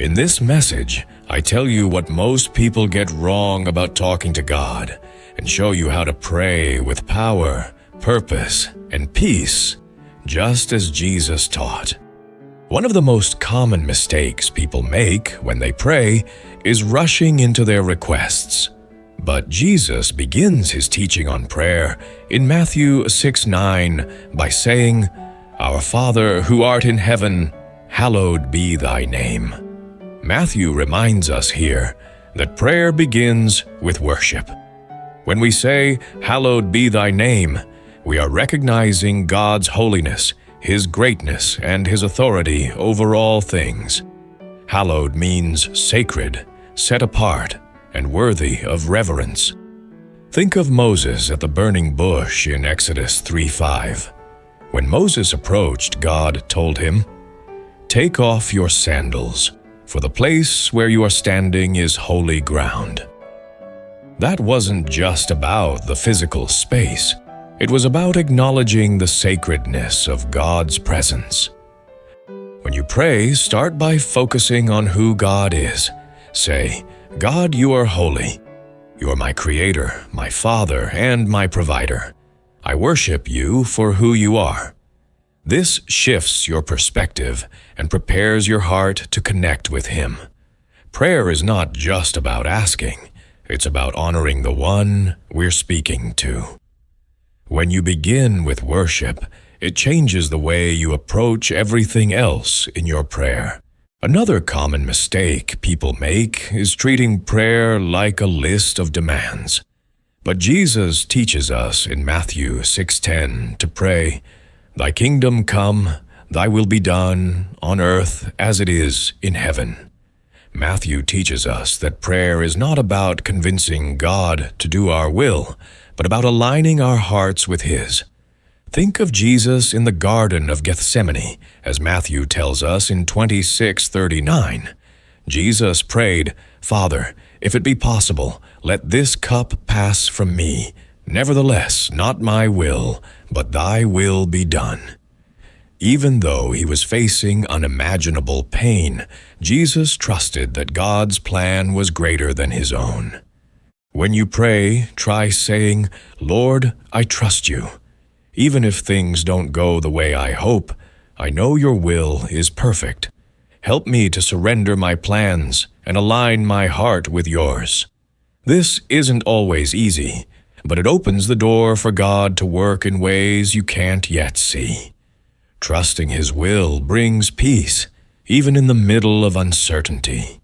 In this message, I tell you what most people get wrong about talking to God and show you how to pray with power, purpose, and peace, just as Jesus taught. One of the most common mistakes people make when they pray is rushing into their requests. But Jesus begins his teaching on prayer in Matthew 6:9 by saying, "Our Father who art in heaven, hallowed be thy name." Matthew reminds us here that prayer begins with worship. When we say, "Hallowed be thy name," we are recognizing God's holiness, His greatness, and His authority over all things. Hallowed means sacred, set apart, and worthy of reverence. Think of Moses at the burning bush in Exodus 3:5. When Moses approached, God told him, "Take off your sandals, for the place where you are standing is holy ground." That wasn't just about the physical space. It was about acknowledging the sacredness of God's presence. When you pray, start by focusing on who God is. Say, "God, you are holy. You are my Creator, my Father, and my Provider. I worship you for who you are." This shifts your perspective and prepares your heart to connect with Him. Prayer is not just about asking. It's about honoring the one we're speaking to. When you begin with worship, it changes the way you approach everything else in your prayer. Another common mistake people make is treating prayer like a list of demands. But Jesus teaches us in Matthew 6:10 to pray, "Thy kingdom come, thy will be done, on earth as it is in heaven." Matthew teaches us that prayer is not about convincing God to do our will, but about aligning our hearts with His. Think of Jesus in the Garden of Gethsemane, as Matthew tells us in 26:39. Jesus prayed, "Father, if it be possible, let this cup pass from me. Nevertheless, not my will, but thy will be done." Even though he was facing unimaginable pain, Jesus trusted that God's plan was greater than his own. When you pray, try saying, "Lord, I trust you. Even if things don't go the way I hope, I know your will is perfect. Help me to surrender my plans and align my heart with yours." This isn't always easy, but it opens the door for God to work in ways you can't yet see. Trusting His will brings peace, even in the middle of uncertainty.